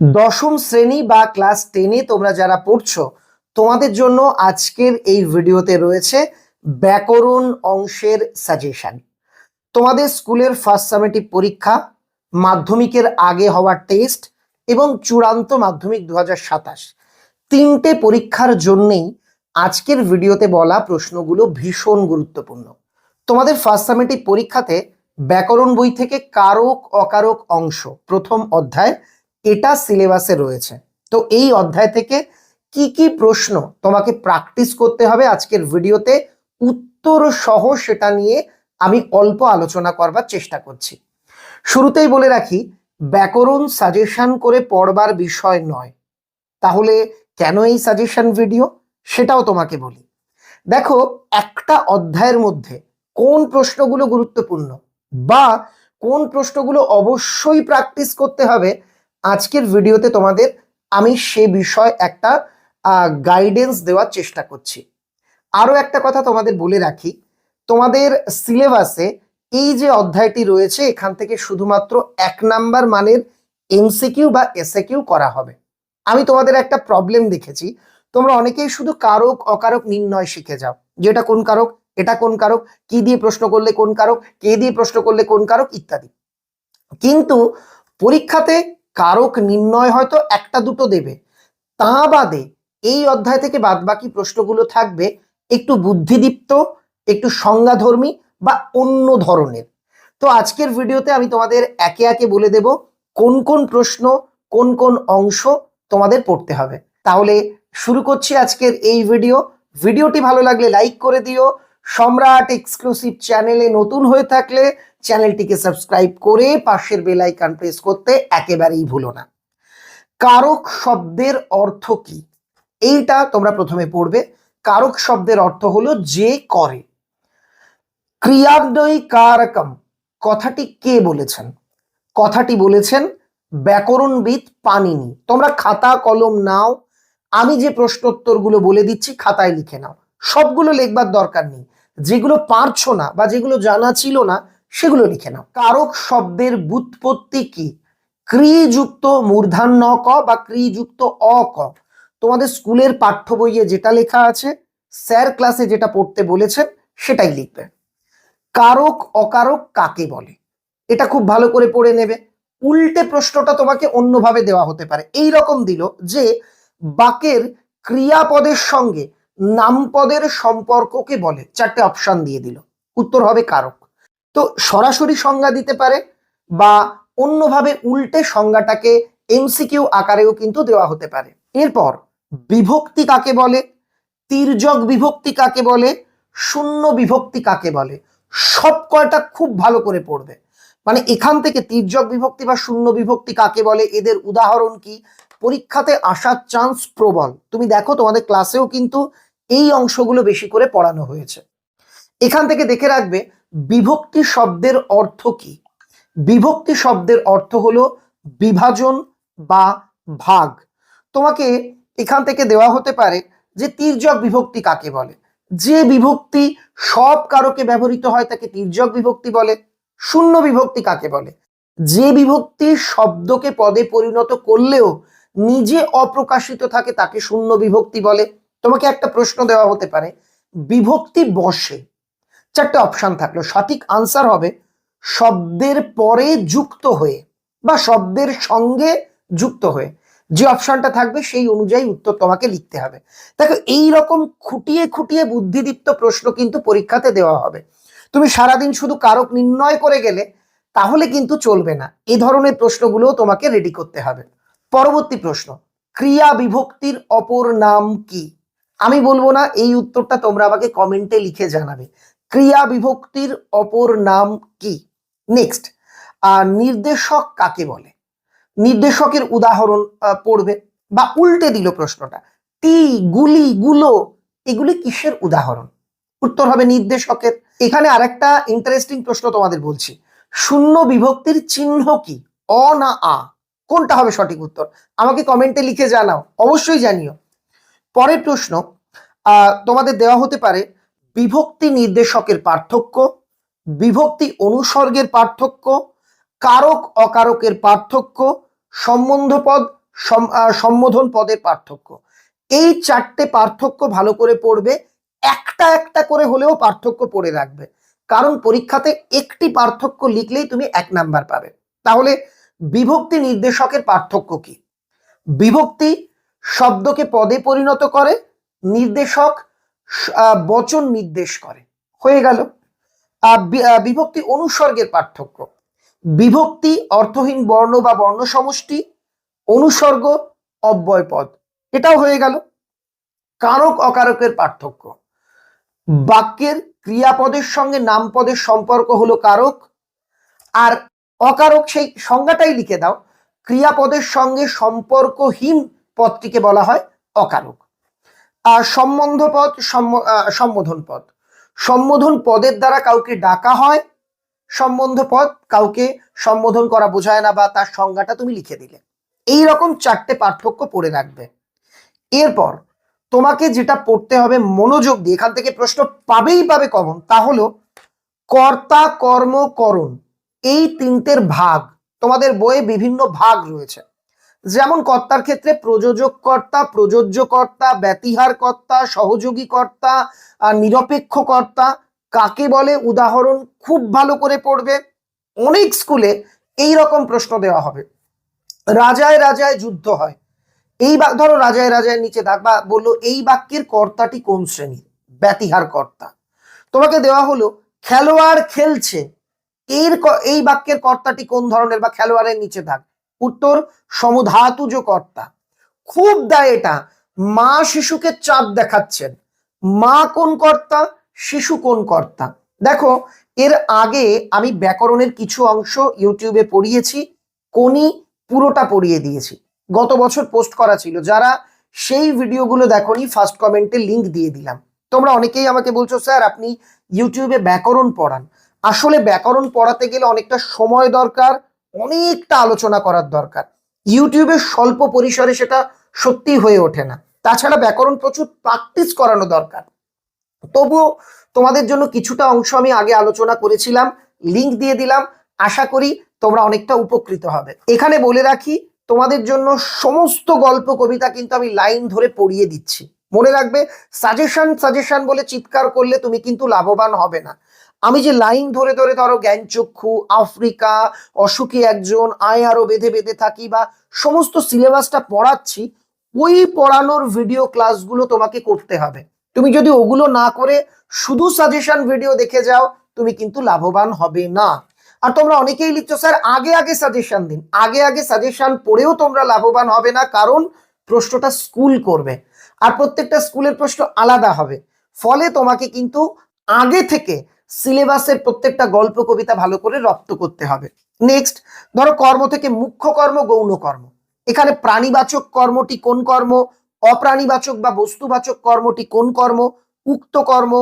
দশম শ্রেণী বা ক্লাস 10-এ তোমরা যারা পড়ছো তোমাদের জন্য আজকের এই ভিডিওতে রয়েছে ব্যাকরণ অংশের সাজেশন। তোমাদের স্কুলের ফার্স্ট সামেটিভ পরীক্ষা, মাধ্যমিকের আগে হওয়া টেস্ট এবং চূড়ান্ত মাধ্যমিক 2027 তিনটে পরীক্ষার জন্যেই আজকের ভিডিওতে বলা প্রশ্নগুলো ভীষণ গুরুত্বপূর্ণ। তোমাদের ফার্স্ট সামেটিভ পরীক্ষাতে ব্যাকরণ বই থেকে কারক অকারক অংশ প্রথম অধ্যায় এটা সিলেবাসে রয়েছে। তো এই অধ্যায় থেকে কি কি প্রশ্ন তোমাকে প্র্যাকটিস করতে হবে আজকের ভিডিওতে উত্তর সহ সেটা নিয়ে আমি অল্প আলোচনা করবার চেষ্টা করছি। শুরুতেই বলে রাখি, ব্যাকরণ সাজেশন করে পড়বার বিষয় নয়। তাহলে কেন এই সাজেশন ভিডিও সেটাও তোমাকে বলি। দেখো, একটা অধ্যায়ের মধ্যে কোন প্রশ্নগুলো গুরুত্বপূর্ণ বা কোন প্রশ্নগুলো অবশ্যই প্র্যাকটিস করতে হবে আজকের ভিডিওতে তোমাদের আমি সে বিষয় একটা গাইডেন্স দেওয়ার চেষ্টা করছি। আরো একটা কথা তোমাদের বলে রাখি, তোমাদের সিলেবাসে এই যে অধ্যায়টি রয়েছে এখান থেকে শুধুমাত্র 1 নাম্বার মানের এমসিকিউ বা এসএকিউ করা হবে। আমি তোমাদের একটা প্রবলেম দেখেছি, তোমরা অনেকেই শুধু কারক অকারক নির্ণয় শিখে যাও, যেটা কোন কারক, এটা কোন কারক, কি দিয়ে প্রশ্ন করলে কোন কারক, কে দিয়ে প্রশ্ন করলে কোন কারক ইত্যাদি। কিন্তু পরীক্ষাতে কারক নির্ণয় হয়তো একটা দুটো দেবে, তা বাদে এই অধ্যায় থেকে বাদবাকি প্রশ্নগুলো থাকবে একটু বুদ্ধিদীপ্ত, একটু সংজ্ঞাধর্মী বা অন্য ধরনের। তো আজকের ভিডিওতে আমি তোমাদের একে একে বলে দেব কোন কোন প্রশ্ন, কোন কোন অংশ তোমাদের পড়তে হবে। তাহলে শুরু করছি আজকের এই ভিডিওটি ভালো লাগলে লাইক করে দিও। সম্রাট এক্সক্লুসিভ চ্যানেলে নতুন হয়ে থাকলে চ্যানেলটিকে সাবস্ক্রাইব করে পাশের বেল আইকন প্রেস করতে একেবারেই ভুলো না। কারক শব্দের অর্থ কি এইটা তোমরা প্রথমে পড়বে। কারক শব্দের অর্থ হলো যে করে। ক্রিয়াদ্বয়ী কারকম কথাটি কে বলেছেন? কথাটি বলেছেন ব্যাকরণবিদ পাণিনি। তোমরা খাতা কলম নাও, আমি যে প্রশ্নোত্তরগুলো বলে দিচ্ছি খাতায় লিখে নাও। সবগুলো লিখবার দরকার নেই, যেগুলো পারছো না বা যেগুলো জানা ছিল না সেগুলো লিখে নাও। কারক শব্দের ব্যুৎপত্তি কি? ক্রিযুক্ত মূর্ধন্য ক বা ক্রিযুক্ত অ ক। তোমাদের স্কুলের পাঠ্য বইয়ে যেটা লেখা আছে, স্যার ক্লাসে যেটা পড়তে বলেছেন সেটাই লিখবে। কারক অকারক কাকে বলে এটা খুব ভালো করে পড়ে নেবে। উল্টে প্রশ্নটা তোমাকে অন্যভাবে দেওয়া হতে পারে, এই রকম দিল যে বাক্যের ক্রিয়াপদের সঙ্গে নামপদের সম্পর্ককে বলে, 4টে অপশন দিয়ে দিল, উত্তর হবে কারক। তো সরাসরি সংজ্ঞা দিতে পারে বা অন্যভাবে উল্টে সংজ্ঞাটাকে এমসিকিউ আকারেও কিন্তু দেওয়া হতে পারে। এরপর বিভক্তি কাকে বলে, তির্যক বিভক্তি কাকে বলে, শূন্য বিভক্তি কাকে বলে, সব কয়টা খুব ভালো করে পড়বে। মানে এখান থেকে তির্যক বিভক্তি বা শূন্য বিভক্তি কাকে বলে, এদের উদাহরণ কি, পরীক্ষাতে আসার চান্স প্রবল। তুমি দেখো তোমাদের ক্লাসেও কিন্তু এই অংশগুলো বেশি করে পড়ানো হয়েছে। এখান থেকে দেখে রাখবে বিভক্তি শব্দের অর্থ কি। বিভক্তি শব্দের অর্থ হলো বিভাজন বা ভাগ। তোমাকে এখান থেকে দেওয়া হতে পারে যে তির্যক বিভক্তি কাকে বলে। যে বিভক্তি সব কারকে ব্যবহৃত হয় তাকে তির্যক বিভক্তি বলে। শূন্য বিভক্তি কাকে বলে? যে বিভক্তি শব্দকে পদে পরিণত করলেও নিজে অপ্রকাশিত থাকে তাকে শূন্য বিভক্তি বলে। তোমাকে একটা প্রশ্ন দেওয়া হতে পারে, বিভক্তি বসে, 4টে অপশন থাকলো, সঠিক আনসার হবে শব্দের পরে যুক্ত হয়ে বা শব্দের সঙ্গে যুক্ত হয়ে। যে অপশনটা থাকবে সেই অনুযায়ী উত্তর তোমাকে লিখতে হবে। দেখো, এই রকম খুঁটিয়ে খুঁটিয়ে বুদ্ধিদীপ্ত প্রশ্ন কিন্তু পরীক্ষাতে দেওয়া হবে। তুমি সারাদিন শুধু কারক নির্ণয় করে গেলে তাহলে কিন্তু চলবে না, এই ধরনের প্রশ্নগুলো তোমাকে রেডি করতে হবে। পরবর্তী প্রশ্ন, ক্রিয়া বিভক্তির অপর নাম কি? আমি বলবো না, এই উত্তরটা তোমরা আমাকে কমেন্টে লিখে জানাবে। ক্রিয়া বিভক্তির অপর নাম কি? নেক্সট, নির্দেশক কাকে বলে? নির্দেশকের উদাহরণ পড়বে বা উল্টে দিল প্রশ্নটা, টি, গুলি, গুলো, এগুলি কিসের উদাহরণ? উত্তর হবে নির্দেশকের। এখানে আরেকটা ইন্টারেস্টিং প্রশ্ন তোমাদের বলছি, শূন্য বিভক্তির চিহ্ন কি? অ না আ, কোনটা হবে সঠিক উত্তর? আমাকে কমেন্টে লিখে জানাও, অবশ্যই জানিও। পরের প্রশ্ন তোমাদের দেওয়া হতে পারে বিভক্তি নির্দেশকের পার্থক্য, বিভক্তি অনুসর্গের পার্থক্য, কারক অকারকের পার্থক্য, সম্বন্ধপদ সম্বোধন পদের পার্থক্য। এই 4টে পার্থক্য ভালো করে পড়বে, একটা একটা করে হলেও পার্থক্য পড়ে রাখবে, কারণ পরীক্ষাতে একটি পার্থক্য লিখলেই তুমি 1 নাম্বার পাবে। তাহলে বিভক্তি নির্দেশকের পার্থক্য কি? বিভক্তি শব্দকে পদে পরিণত করে, নির্দেশক বচন নির্দেশ করে। হয়ে গেল। বিভক্তি অনুসর্গের পার্থক্য। বিভক্তি অর্থহীন বর্ণ বা বর্ণ সমষ্টি, অনুসর্গ অব্যয় পদ, এটাও হয়ে গেল। কারক অকারকের পার্থক্য। বাক্যের ক্রিয়াপদের সঙ্গে নামপদের সম্পর্ক হলো কারক, আর অকারক সেই সংজ্ঞাটাই লিখে দাও, ক্রিয়াপদের সঙ্গে সম্পর্কহীন পদটিকে বলা হয় অকারক। আর সম্বন্ধ পদ, সম্বোধন পদ। সম্বোধন পদের দ্বারা কাউকে ডাকা হয়, সম্বন্ধ পদ কাউকে সম্বোধন করা বোঝায় না, বা তার সংজ্ঞাটা তুমি লিখে দিলে। এই রকম 4টে পার্থক্য পড়ে রাখবে। এরপর তোমাকে যেটা পড়তে হবে মনোযোগ দিয়ে, এখান থেকে প্রশ্ন পাবেই পাবে কমন, তা হলো কর্তা কর্ম করণ, এই 3টের ভাগ। তোমাদের বইয়ে বিভিন্ন ভাগ রয়েছে, যেমন কর্তার ক্ষেত্রে প্রযোজক কর্তা, প্রযোজ্য কর্তা, ব্যতিহার কর্তা, সহযোগী কর্তা, আর নিরপেক্ষ কর্তা কাকে বলে উদাহরণ খুব ভালো করে পড়বে। অনেক স্কুলে এই রকম প্রশ্ন দেওয়া হবে। রাজায় রাজায় যুদ্ধ হয়, এই ধরো রাজায় রাজায় নিচে দাগ, বা বললো এই বাক্যের কর্তাটি কোন শ্রেণীর, ব্যতিহার কর্তা। তোমাকে দেওয়া হলো খেলোয়াড় খেলছে, এই বাক্যের কর্তাটি কোন ধরনের, বা খেলোয়াড়ের নিচে দাগ, উত্তর সমধাতুজ কর্তা। খুব দেয় এটা, মা শিশুকে চাঁদ দেখাচ্ছেন, মা কোন কর্তা, শিশু কোন কর্তা। দেখো এর আগে আমি ব্যাকরণের কিছু অংশ ইউটিউবে পড়িয়েছি, কোনি পুরোটা পড়িয়ে দিয়েছি, গত বছর পোস্ট করা ছিল। যারা সেই ভিডিওগুলো দেখোনি ফার্স্ট কমেন্টে লিংক দিয়ে দিলাম। তোমরা অনেকেই আমাকে বলছো স্যার আপনি ইউটিউবে ব্যাকরণ পড়ান। আসলে ব্যাকরণ পড়াতে গেলে অনেকটা সময় দরকার, অনেকটা আলোচনা করার দরকার। ইউটিউবে স্বল্প পরিসরে সেটা সত্যি হয়ে ওঠে না। তাছাড়া ব্যাকরণ প্রচুর প্র্যাকটিস করানো দরকার। তবুও তোমাদের জন্য কিছুটা অংশ আমি আগে আলোচনা করেছিলাম, লিংক দিয়ে দিলাম, আশা করি তোমরা অনেকটা উপকৃত হবে। এখানে বলে রাখি তোমাদের জন্য সমস্ত গল্প কবিতা কিন্তু আমি লাইন ধরে পড়িয়ে দিচ্ছি। মনে রাখবে, সাজেশন সাজেশন বলে চিৎকার করলে তুমি কিন্তু লাভবান হবে না। আমি যে লাইন ধরে ধরে ধরো জ্ঞানচক্ষু, আফ্রিকা, অসুখী একজন, আয় আরো বেঁধে বেঁধে থাকি, বা সমস্ত সিলেবাসটা পড়াচ্ছি, ওই পড়ানোর ভিডিও ক্লাসগুলো তোমাকে করতে হবে। তুমি যদি ওগুলো না করে শুধু সাজেশন ভিডিও দেখে যাও, তুমি কিন্তু লাভবান হবে না। আর তোমরা অনেকেই লিখছো স্যার আগে আগে সাজেশন দিন। আগে আগে সাজেশন পড়েও তোমরা লাভবান হবে না, কারণ প্রশ্নটা স্কুল করবে, আর প্রত্যেকটা স্কুলের প্রশ্ন আলাদা হবে। ফলে তোমাকে কিন্তু আগে থেকে সিলেবাসের প্রত্যেকটা গল্প কবিতা ভালো করে রপ্ত করতে হবে। নেক্সট ধরো কর্ম থেকে মুখ্য কর্ম, গৌণ কর্ম। এখানে প্রাণীবাচক কর্মটি কোন কর্ম, অপ্রাণীবাচক বা বস্তুবাচক কর্মটি কোন কর্ম, উক্ত কর্ম,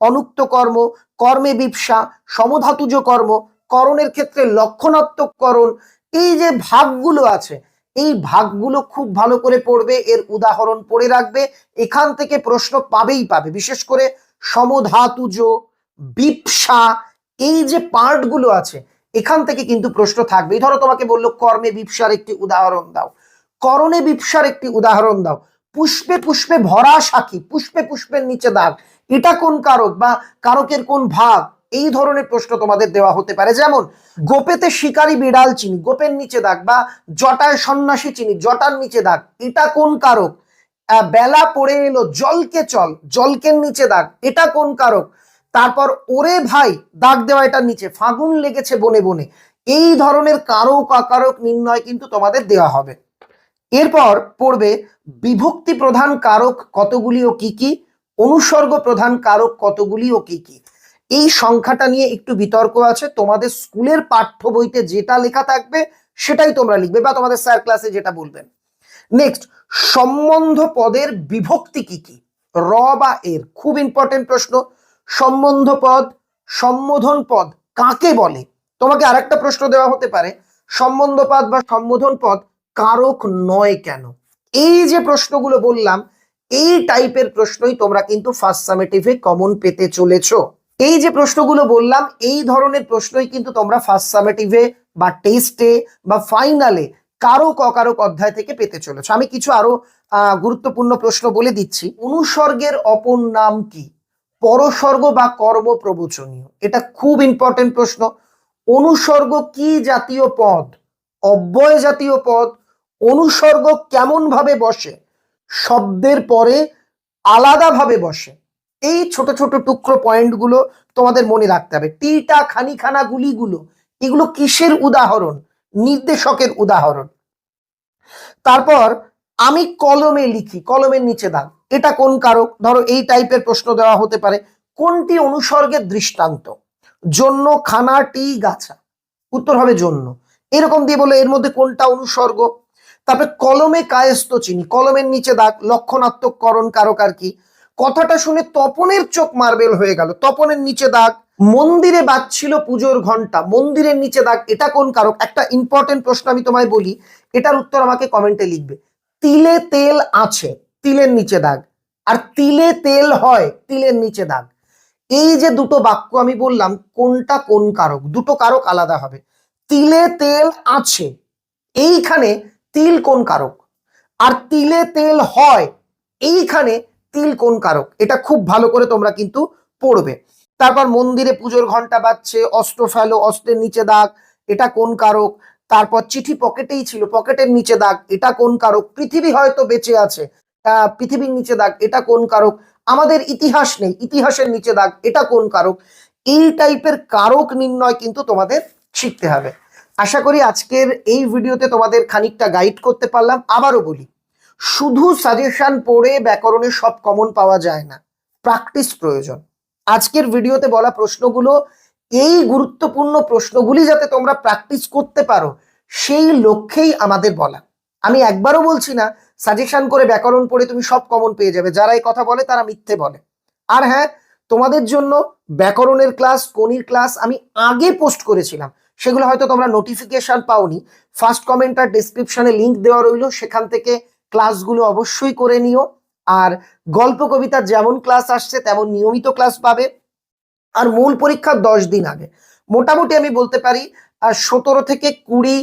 অনুক্ত কর্ম, কর্মে বিপসা, সমধাতুজ কর্ম, করণের ক্ষেত্রে লক্ষণাত্মক করণ। এই যে ভাগগুলো আছে, এই ভাগগুলো খুব ভালো করে পড়বে, এর উদাহরণ পড়ে রাখবে। এখান থেকে প্রশ্ন পাবেই পাবে, বিশেষ করে সমধাতুজ, বিপসা, এই যে পার্টগুলো আছে এখান থেকে কিন্তু প্রশ্ন থাকবে। ধরো তোমাকে বললো কর্মে বিপসার একটি উদাহরণ দাও, করণে বিপসার একটি উদাহরণ দাও, পুষ্পে পুষ্পে ভরা সাক্ষী, পুষ্পে পুষ্পের নিচে দাগ, এটা কোন কারক বা কারকের কোন ভাগ, এই ধরনের প্রশ্ন তোমাদের দেওয়া হতে পারে। যেমন গোপেতে শিকারী বিড়াল চিনি, গোপের নিচে দাগ, বা জটায় সন্ন্যাসী চিনি, জটার নিচে দাগ, এটা কোন কারক। বেলা পড়ে এলো জলকে চল, জলকের নিচে দাগ, এটা কোন কারক। তারপর ওরে ভাই দাগ দেওয়া, এটার নিচে ফাগুন লেগেছে বনে বনে। এই ধরনের কারক অকারক নির্ণয় কিন্তু তোমাদের দেওয়া হবে। এরপর পড়বে বিভক্তি প্রধান কারক কতগুলি ও কি কি, অনুসর্গ প্রধান কারক কতগুলি ও কি কি। এই সংখ্যাটা নিয়ে একটু বিতর্ক আছে, তোমাদের স্কুলের পাঠ্য বইতে যেটা লেখা থাকবে সেটাই তোমরা লিখবে, বা তোমাদের স্যার ক্লাসে যেটা বলবেন। নেক্সট সম্বন্ধ পদের বিভক্তি কি কি, র বা এর, খুব ইম্পর্টেন্ট প্রশ্ন। সম্বন্ধ পদ, সম্বোধন পদ কাকে বলে। তোমাকে আরেকটা প্রশ্ন দেওয়া হতে পারে, সম্বন্ধ পদ বা সম্বোধন পদ কারক নয় কেন। এই যে প্রশ্নগুলো বললাম, এই টাইপের প্রশ্নই তোমরা কিন্তু ফার্স্ট সামেটিভে কমন পেতে চলেছো। এই যে প্রশ্নগুলো বললাম, এই ধরনের প্রশ্নই কিন্তু তোমরা ফার্স্ট সামেটিভে বা টেস্টে বা ফাইনালে কারক অকারক অধ্যায় থেকে পেতে চলেছ। আমি কিছু আরো গুরুত্বপূর্ণ প্রশ্ন বলে দিচ্ছি। অনুসর্গের অপর নাম কি? পরসর্গ বা কর্মপ্রবচনীয়, এটা খুব ইম্পর্টেন্ট প্রশ্ন। অনুসর্গ কি জাতীয় পদ? অব্যয় জাতীয় পদ। অনুসর্গ কেমন ভাবে বসে? শব্দের পরে আলাদাভাবে বসে। এই ছোট ছোট টুকরো পয়েন্টগুলো তোমাদের মনে রাখতে হবে। টিটা, খানিখানা, গুলিগুলো, এগুলো কিসের উদাহরণ? নির্দেশকের উদাহরণ। তারপর আমি কলমে লিখি, কলমের নিচে দাগ, এটা কোন কারক? ধরো এই টাইপের প্রশ্ন দেওয়া হতে পারে। কোনটি অনুসর্গের দৃষ্টান্ত? জন্য, খানা, টি, গাছা। উত্তর হবে জন্য। এরকম দিয়ে বলে এর মধ্যে কোনটা অনুসর্গ? তারপরে কলমে কায়স্থ চিনি, কলমের নিচে দাগ, লক্ষণাত্মক করণ কারক আর কি? কথাটা শুনে তপনের চোখ মার্বেল হয়ে গেল, তপনের নিচে দাগ। মন্দিরে বাজছিল পুজোর ঘন্টা, মন্দিরের নিচে দাগ, এটা কোন কারক? একটা ইম্পর্টেন্ট প্রশ্ন আমি তোমায় বলি, এটার উত্তর আমাকে কমেন্টে লিখবে। তিলে তেল আছে, তিলের নিচে দাগ। আর তিলে তেল হয়, তিলের নিচে দাগ। এই যে দুটো বাক্য আমি বললাম, কোনটা কোন কারক? দুটো কারক আলাদা হবে। তিলে তেল আছে, এইখানে তিল কোন কারক? আর তিলে তেল হয়, এইখানে তিল কোন কারক? এটা খুব ভালো করে তোমরা কিন্তু পড়বে। তারপর মন্দিরে পুজোর ঘন্টা বাজছে, অস্ত্র ফেলো, অস্ত্রের নিচে দাগ, এটা কোন কারক? তারপর চিঠি পকেটেই ছিল, পকেটের নিচে দাগ, এটা কোন কারক? পৃথিবী হয়তো বেঁচে আছে, পৃথিবীর নিচে দাগ, এটা কোন কারক? আমাদের ইতিহাস নেই, ইতিহাসের নিচে দাগ, এটা কোন কারক? এই টাইপের কারক নির্ণয় কিন্তু তোমাদের শিখতে হবে। আশা করি আজকের এই ভিডিওতে তোমাদের খানিকটা গাইড করতে পারলাম। আবারও বলি, শুধু সাজেশন পড়ে ব্যাকরণের সব কমন পাওয়া যায় না, প্র্যাকটিস প্রয়োজন। আজকের ভিডিওতে বলা প্রশ্নগুলো, এই গুরুত্বপূর্ণ প্রশ্নগুলি যাতে তোমরা প্র্যাকটিস করতে পারো, সেই লক্ষ্যেই আমাদের বলা। আমি একবারও বলছি না সাজেশন করে ব্যাকরণ পড়ে তুমি সব কমন পেয়ে যাবে, যারা এই কথা বলে তারা মিথ্যে বলে। আর হ্যাঁ, তোমাদের জন্য ব্যাকরণের ক্লাস, কোনির ক্লাস আমি আগে পোস্ট করেছিলাম, সেগুলো হয়তো তোমরা নোটিফিকেশন পাওনি। ফার্স্ট কমেন্ট আর ডেসক্রিপশনে লিঙ্ক দেওয়া রইল, সেখান থেকে ক্লাসগুলো অবশ্যই করে নিও। আর গল্প কবিতার যেমন ক্লাস আসছে তেমন নিয়মিত ক্লাস পাবে। আর মূল পরীক্ষার 10 দিন আগে, মোটামুটি আমি বলতে পারি 17 থেকে 20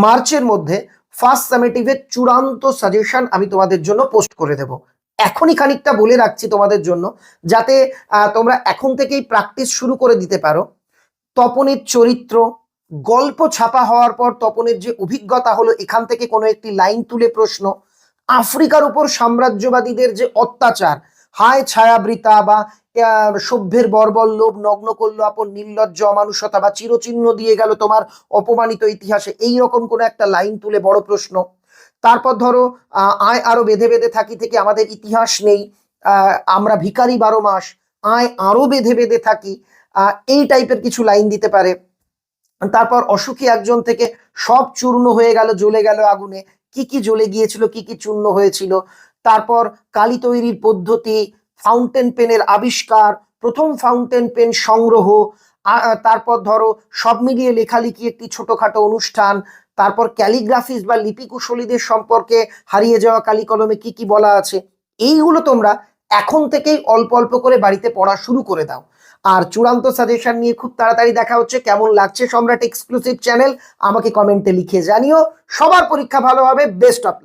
মার্চের মধ্যে ফার্স্ট সামেটিভের চূড়ান্ত সাজেশন আমি তোমাদের জন্য পোস্ট করে দেব। এখনই খানিকটা বলে রাখছি তোমাদের জন্য, যাতে তোমরা এখন থেকেই প্র্যাকটিস শুরু করে দিতে পারো। তপনের চরিত্র, গল্প ছাপা হওয়ার পর তপনের যে অভিজ্ঞতা হলো, এখান থেকে কোনো একটি লাইন তুলে প্রশ্ন। আফ্রিকার উপর সাম্রাজ্যবাদীদের যে অত্যাচার, হায় ছায়াবৃতা বা সভ্যের বর্বর লোভ নগ্ন করলো আপন নির্লজ্জ অমানুষতা, বা চিরচিহ্ন দিয়ে গেল তোমার অপমানিত ইতিহাসে, এই রকম কোনো একটা লাইন তুলে বড় প্রশ্ন। তারপর ধরো আয় আরো বেঁধে বেঁধে থাকি থেকে আমাদের ইতিহাস নেই, আমরা ভিখারি 12 মাস, আয় আরো বেঁধে বেঁধে থাকি, এই টাইপের কিছু লাইন দিতে পারে। তারপর অসুখী একজন থেকে সব চূর্ণ হয়ে গেল, জ্বলে গেল আগুনে, কি কি জ্বলে গিয়েছিল, কি কি চূর্ণ হয়েছিল। তারপর কালি তৈরির পদ্ধতি, ফাউন্টেন পেনের আবিষ্কার, প্রথম ফাউন্টেন পেন সংগ্রহ, তারপর ধরো সব মিলিয়ে লেখালেখি একটি ছোটখাটো অনুষ্ঠান। তারপর ক্যালিগ্রাফিস বা লিপিকুশলীদের সম্পর্কে হারিয়ে যাওয়া কালি কলমে কি কি বলা আছে। এইগুলো তোমরা এখন থেকেই অল্প অল্প করে বাড়িতে পড়া শুরু করে দাও। আর চূড়ান্ত সাজেশন নিয়ে খুব তাড়াতাড়ি দেখা হচ্ছে। কেমন লাগছে সম্রাট এক্সক্লুসিভ চ্যানেল আমাকে কমেন্টে লিখে জানিও। সবার পরীক্ষা ভালো হবে, বেস্ট অফ।